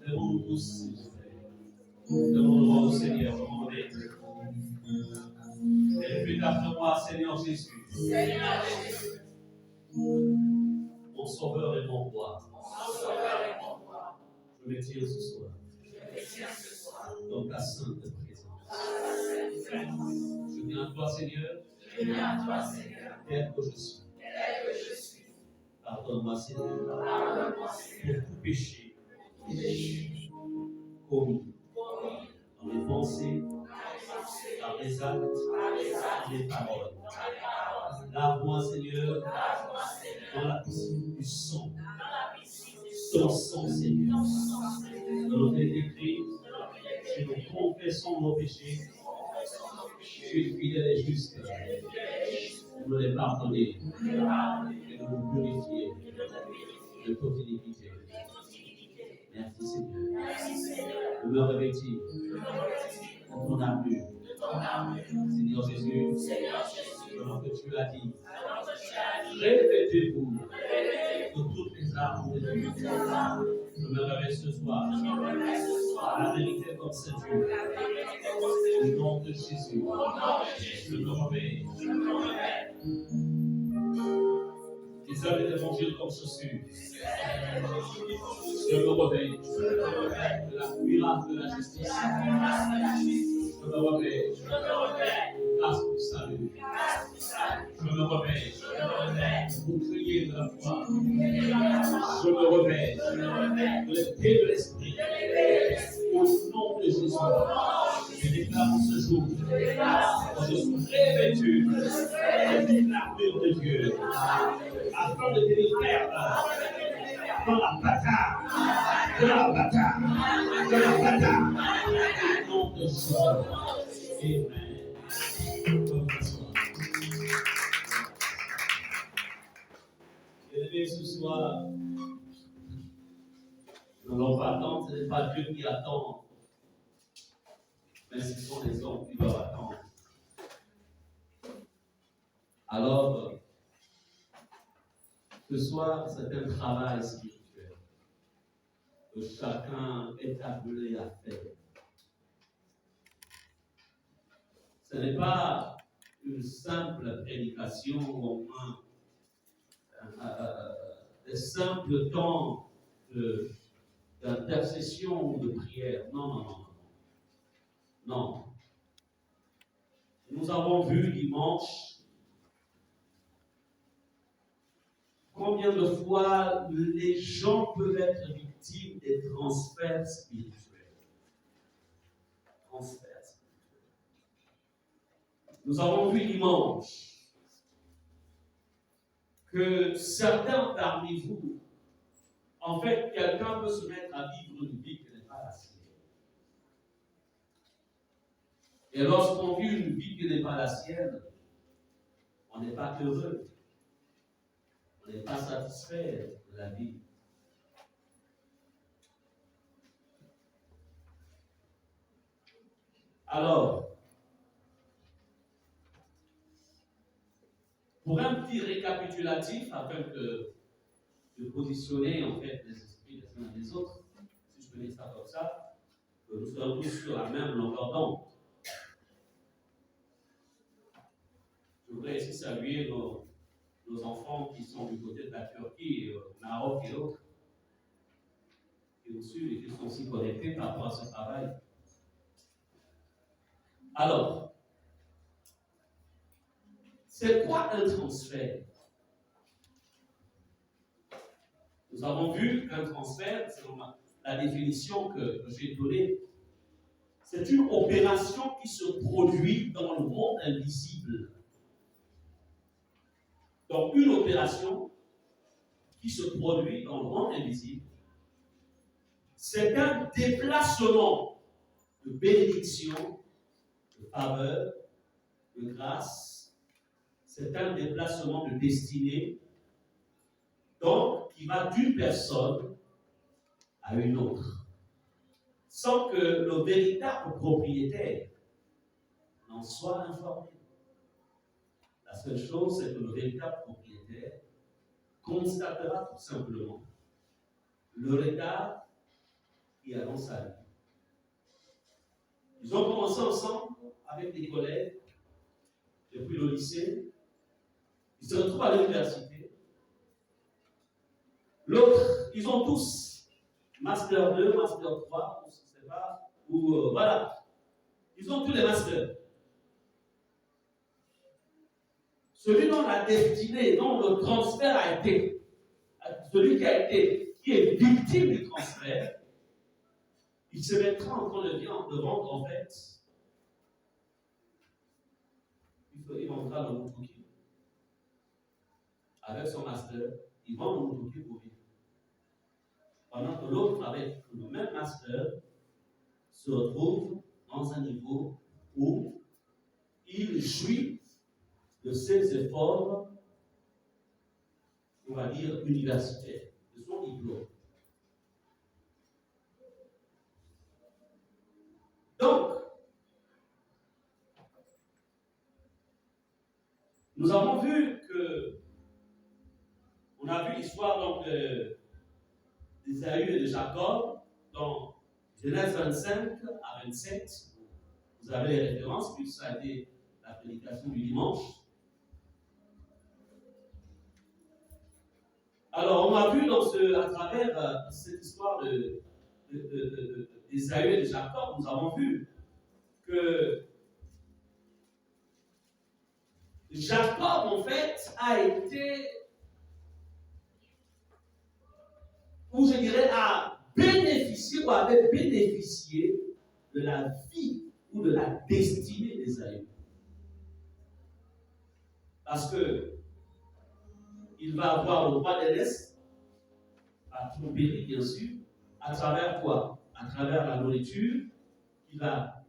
Lèvons-nous tous, s'il vous plaît. Demandons au Seigneur de mon être. Et répète après moi, Seigneur Jésus. Seigneur Jésus. Mon sauveur et mon roi. Je me tiens ce soir. Dans ta sainte présence. Je viens à toi, Seigneur. Tel que je suis. Pardonne-moi, Seigneur. Pour tout péché. Commis. Dans mes pensées. Dans mes actes. Dans mes paroles. Lave-moi, Seigneur. Dans la piscine du sang. Ton sang, Seigneur. Dans notre écrit. Si nous confessons nos péchés, tu es fidèle et juste pour nous les pardonner et nous purifier de toute iniquité. Merci Seigneur de me revêtir de ton armure. Seigneur Jésus, pendant que tu as dit, revêtez-vous de toutes les armes de Dieu. Je me réveille ce soir la vérité comme c'est Dieu. Au nom de Jésus, je me réveille. Les œuvres de l'évangile comme ceci. Je me réveille de la cuirasse de la justice. Je me réveille grâce du salut. Je me réveille pour crier de la foi. Je me réveille de l'épée de l'esprit. Au nom de Jésus, je déclare en ce jour que je suis revêtu de l'armure de Dieu afin de tenir ferme dans la bataille, au nom de Jésus. Amen. Bien-aimés, ce soir, nous n'allons pas attendre, ce n'est pas Dieu qui attend, mais ce sont les hommes qui doivent attendre. Alors, ce soir, c'est un travail spirituel que chacun est appelé à faire. Ce n'est pas une simple prédication ou un simple temps d'intercession ou de prière. Non. Nous avons vu dimanche combien de fois les gens peuvent être victimes des transferts spirituels. Nous avons vu dimanche que certains parmi vous, en fait, quelqu'un peut se mettre à vivre une vie qui n'est pas la sienne. Et lorsqu'on vit une vie qui n'est pas la sienne, on n'est pas heureux. On n'est pas satisfait de la vie. Alors, pour un petit récapitulatif, afin de positionner en fait les esprits les uns des autres, si je peux dire ça comme ça, que nous serons tous sur la même longueur d'onde. Je voudrais ici saluer nos enfants qui sont du côté de la Turquie, Maroc et autres, qui nous suivent et qui sont aussi connectés par rapport à ce travail. Alors, c'est quoi un transfert? Nous avons vu qu'un transfert, selon la définition que j'ai donnée, c'est une opération qui se produit dans le monde invisible. Donc, une opération qui se produit dans le monde invisible, c'est un déplacement de bénédiction, de faveur, de grâce. C'est un déplacement de destinée, donc qui va d'une personne à une autre, sans que le véritable propriétaire n'en soit informé. La seule chose, c'est que le véritable propriétaire constatera tout simplement le retard qui annonce sa vie. Ils ont commencé ensemble avec des collègues depuis le lycée. Ils se retrouvent à l'université. L'autre, ils ont tous Master 2, Master 3, ou je ne sais pas, ou voilà. Ils ont tous les masters. Celui dont la destinée, dont le transfert a été, celui qui est victime du transfert, il se mettra en train de vendre en fait. Il vendra le Mutuki. Avec son master, il vend le Mutuki pour vivre. Pendant que l'autre, avec le même master, se retrouve dans un niveau où il jouit de ses efforts, on va dire, universitaires, de son diplôme. Donc, nous avons vu que, on a vu l'histoire donc d'Ésaü et de Jacob dans Genèse 25 à 27. Vous avez les références, puisque ça a été la prédication du dimanche. Alors, on a vu à travers cette histoire d'Ésaü et de Jacob, nous avons vu que Jacob, en fait, a été, ou je dirais, a bénéficié ou avait bénéficié de la vie ou de la destinée d'Ésaü. Parce que il va avoir le roi d'Élès, à tromper, bien sûr, à travers quoi? À travers la nourriture, qui a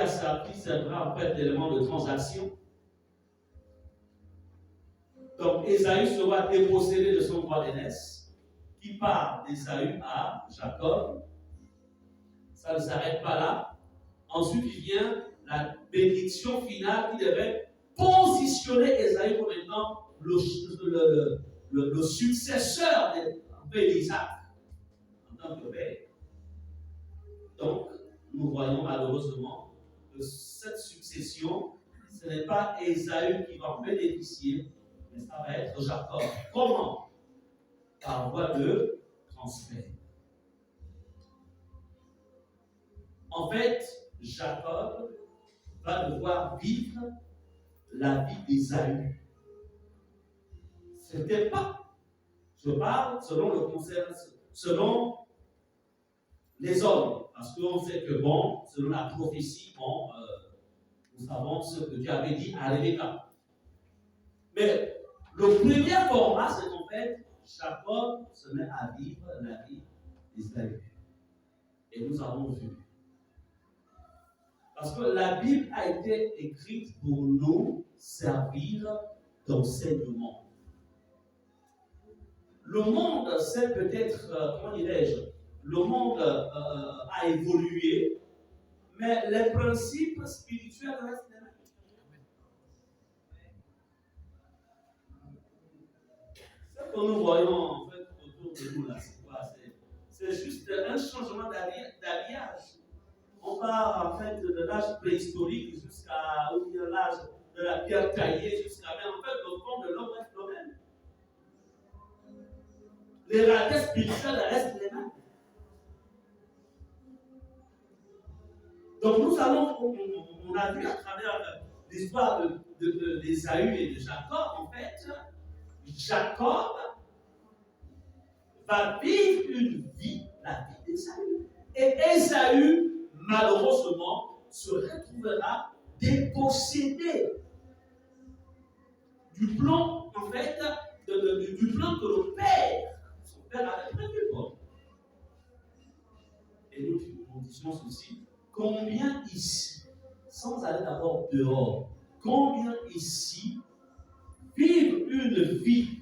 servi, servira en fait d'élément de transaction. Donc, Ésaü sera dépossédé de son roi d'Élès, qui part d'Ésaü à Jacob. Ça ne s'arrête pas là. Ensuite, il vient la bénédiction finale qui devait positionner Ésaü comme étant le successeur d'Isaac en tant que père. Donc, nous voyons malheureusement que cette succession, ce n'est pas Ésaü qui va en bénéficier, mais ça va être Jacob. Comment? Par voie de transfert. En fait, Jacob va devoir vivre la vie d'Ésaü. C'était pas, je parle selon le concept, selon les hommes, parce qu'on sait que bon, selon la prophétie, bon, nous savons ce que Dieu avait dit à Rebecca. Mais le premier format, c'est qu'en fait, Jacob se met à vivre la vie d'Ésaü. Et nous avons vu. Parce que la Bible a été écrite pour nous servir d'enseignement. Le monde, c'est peut-être, comment dirais-je, le monde a évolué, mais les principes spirituels restent les mêmes. Ce que nous voyons en fait autour de nous là, c'est quoi? C'est juste un changement d'habillage. On part en fait de l'âge préhistorique jusqu'à l'âge de la pierre taillée jusqu'à même en fait le fond de l'homme reste le même. Les réalités spirituelles restent les mêmes. Donc nous allons, on a vu à travers l'histoire d'Ésaü et de Jacob, en fait, Jacob va vivre une vie, la vie d'Ésaü. Et Ésaü, malheureusement, se retrouvera dépossédé du plan, en fait, du plan que le père, son père avait prévu pour lui. Et nous disons ceci, combien ici, sans aller d'abord dehors, combien ici vivent une vie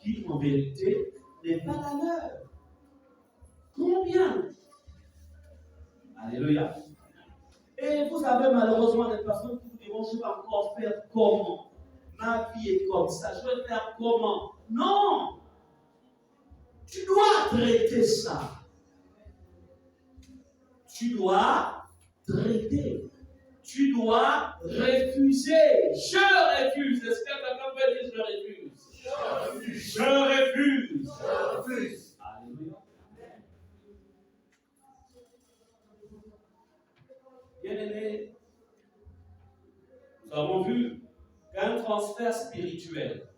qui, en vérité, n'est pas la leur? Combien? Alléluia. Et vous avez malheureusement des personnes qui vous diront, je vais encore faire comment? Ma vie est comme ça, je vais faire comment? Non! Tu dois traiter ça. Tu dois traiter. Tu dois refuser. Je refuse. Est-ce que quelqu'un peut dire je refuse? Je refuse. Je refuse. Je refuse. Alléluia. Bien-aimés, nous avons vu qu'un transfert spirituel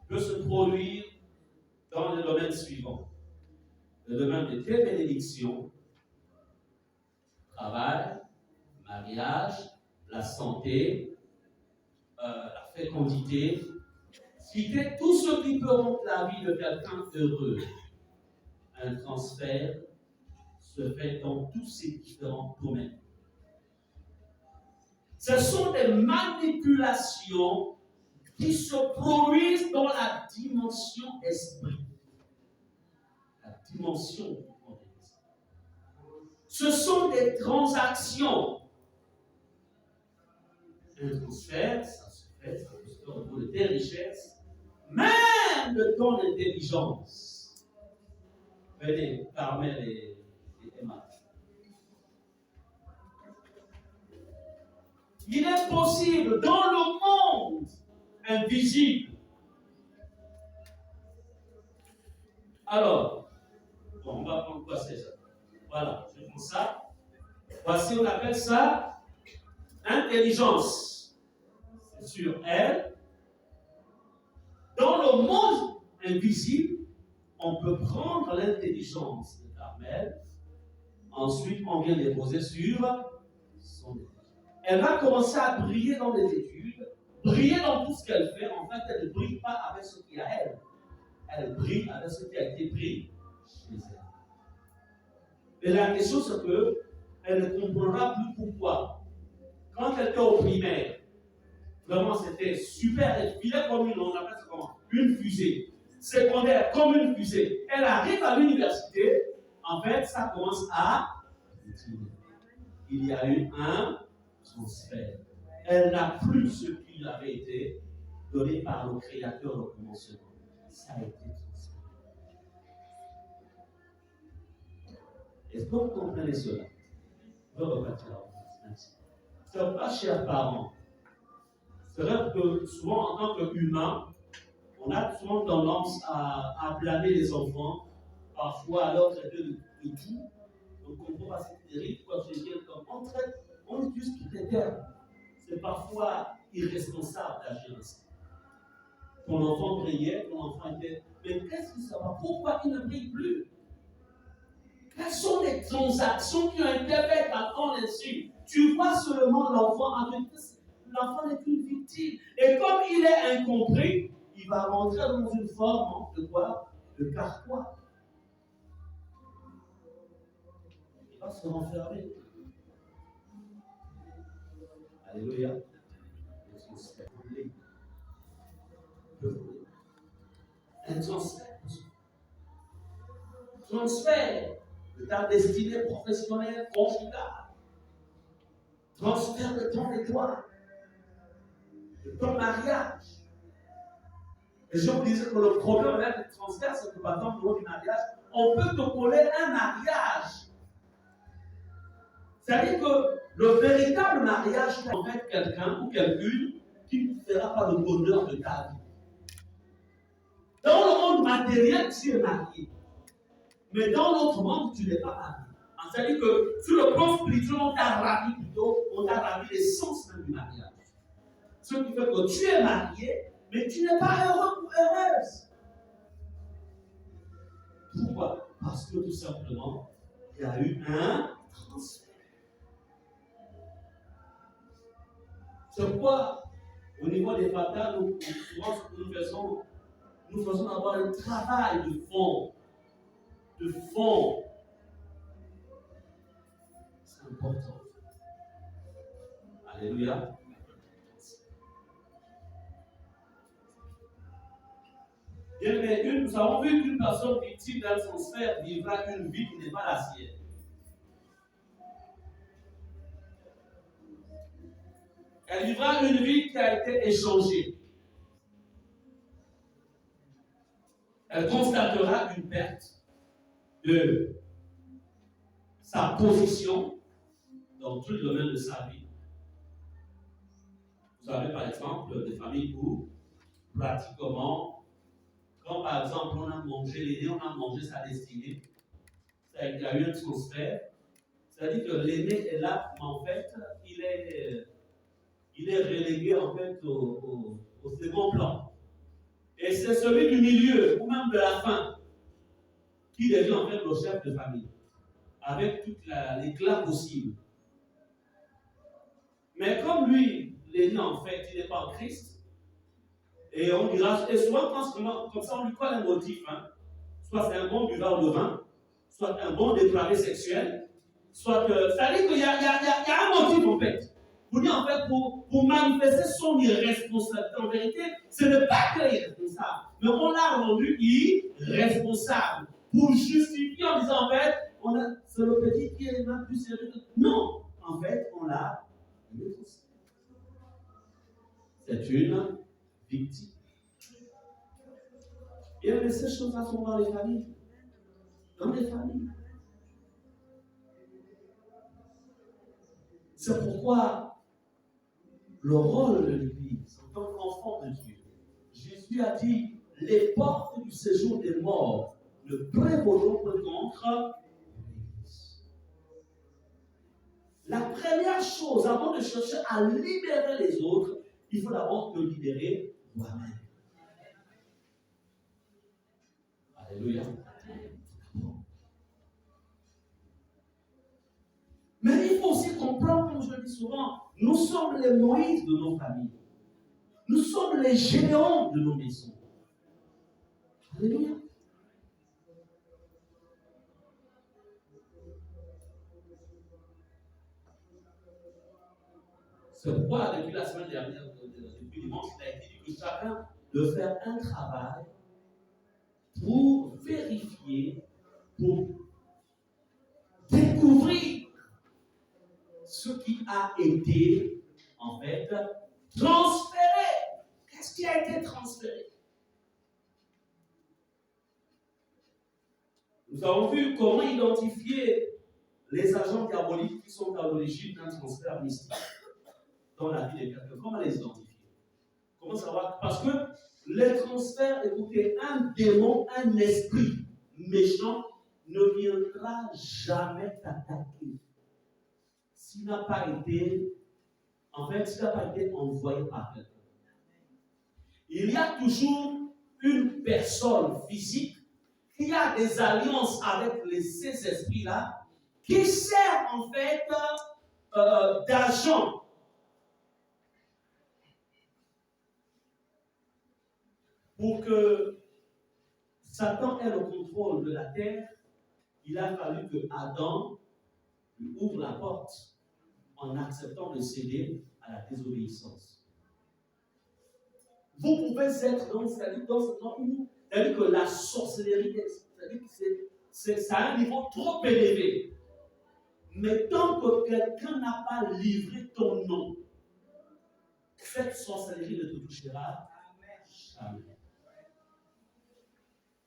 peut se produire dans les domaines suivants. Le domaine de tes bénédictions, travail, mariage, la santé, la fécondité, citer tout ce qui peut rendre la vie de quelqu'un heureux. Un transfert se fait dans tous ces différents domaines. Ce sont des manipulations qui se produisent dans la dimension esprit. La dimension. Ce sont des transactions. Un transfert, ça se fait au niveau de tes richesses, même de ton intelligence. Venez, Carmel et Emma. Il est possible dans le monde invisible. Alors, bon, on va prendre quoi c'est ça? Voilà, je prends ça. Voici, on appelle ça intelligence. C'est sur elle. Dans le monde invisible, on peut prendre l'intelligence de Carmel. Ensuite, on vient les poser sur son intelligence. Elle va commencer à briller dans les études, briller dans tout ce qu'elle fait. En fait, elle ne brille pas avec ce qu'il y a à elle. Elle brille avec ce qui a été pris chez elle. Mais la question, c'est qu'elle ne comprendra plus pourquoi. Quand elle était au primaire, vraiment, c'était super. Elle filait comme on appelle ça comment? Une fusée. Secondaire, comme une fusée. Elle arrive à l'université, en fait, ça commence à... Il y a eu un transfert. Elle n'a plus ce qui avait été donné par le Créateur au commencement. Ça a été transféré. Est-ce que vous comprenez cela? Je vais repartir là. Ce n'est pas, chers parents. C'est vrai que souvent, en tant qu'humain, on a souvent tendance à blâmer les enfants, parfois à leur traiter de tout. Donc, on ne comprend pas cette terrible quand je dis comme on utilise tous les termes. C'est parfois irresponsable d'agir ainsi. Ton enfant priait, ton enfant était. Mais qu'est-ce que ça va? Pourquoi il ne prie plus? Quelles sont les transactions qui ont été faites à ton insu? Tu vois seulement l'enfant avec. L'enfant n'est qu'une victime. Et comme il est incompris, il va rentrer dans une forme de quoi? De carquois. Il va se renfermer. Alléluia. Un transfert. Transfert de ta destinée professionnelle, conjugale. Transfert de ton étoile. De ton mariage. Et je vous disais que le problème avec le transfert, c'est que par exemple, au niveau du mariage, on peut te coller un mariage. C'est-à-dire que le véritable mariage, c'est en fait quelqu'un ou quelqu'une qui ne fera pas le bonheur de ta vie. Dans le monde matériel, tu es marié. Mais dans l'autre monde, tu n'es pas marié. C'est-à-dire que sur le plan spirituel, on t'a ravi plutôt, on t'a ravi l'essence même du mariage. Ce qui fait que tu es marié, mais tu n'es pas heureux ou heureuse. Pourquoi? Parce que tout simplement, il y a eu un transfert. C'est pourquoi, au niveau des fatales, souvent ce que nous faisons avoir un travail de fond. important. Alléluia. Bien, mais nous avons vu qu'une personne victime d'un transfert vivra une vie qui n'est pas la sienne. Elle vivra une vie qui a été échangée. Elle constatera une perte de sa position dans tout le domaine de sa vie. Vous avez par exemple des familles où pratiquement, quand par exemple on a mangé l'aîné, on a mangé sa destinée, il y a eu un transfert, c'est-à-dire que l'aîné est là, mais en fait, il est relégué en fait au second plan. Et c'est celui du milieu, ou même de la fin, qui devient en fait le chef de famille, avec toute l'éclat possible. Mais comme lui, l'aîné en fait, il n'est pas en Christ, et on dira, et souvent comme ça on lui colle un motif, hein. Soit c'est un bon buveur de vin, soit un bon dépravé sexuel, soit ça veut dire qu'il y a un motif en fait. Vous dites en fait pour manifester son irresponsabilité. En vérité, ce n'est pas qu'il est irresponsable, mais on l'a rendu irresponsable pour justifier en disant en fait, c'est le petit qui est même plus sérieux. Non, en fait, on l'a irresponsable. C'est une victime. Et ces choses-là sont dans les familles. Dans les familles. C'est pourquoi le rôle de l'Église, en tant qu'enfant de Dieu, Jésus a dit, les portes du séjour des morts ne prévaudront pas contre l'Église. La première chose, avant de chercher à libérer les autres, il faut d'abord te libérer toi-même. Alléluia. Mais il faut aussi comprendre, comme je le dis souvent, nous sommes les Moïse de nos familles. Nous sommes les géants de nos maisons. Alléluia. C'est pourquoi, depuis la semaine dernière, depuis dimanche, il a été dit que chacun doit faire un travail pour vérifier, pour découvrir ce qui a été, en fait, transféré. Qu'est-ce qui a été transféré? Nous avons vu comment identifier les agents diaboliques qui sont à l'origine d'un transfert mystique dans la vie de quelqu'un. Comment les identifier? Comment savoir? Parce que les transferts, écoutez, un démon, un esprit méchant ne viendra jamais t'attaquer s'il n'a pas été, envoyé par quelqu'un. Il y a toujours une personne physique qui a des alliances avec ces esprits-là, qui sert en fait d'agent. Pour que Satan ait le contrôle de la terre, il a fallu que Adam lui ouvre la porte en acceptant de céder à la désobéissance. Vous pouvez être dans c'est-à-dire que la sorcellerie, c'est-à-dire que ça a un niveau trop élevé. Mais tant que quelqu'un n'a pas livré ton nom, cette sorcellerie ne te touchera jamais.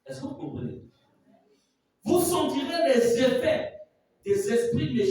Est-ce que vous comprenez? Vous sentirez les effets des esprits méchants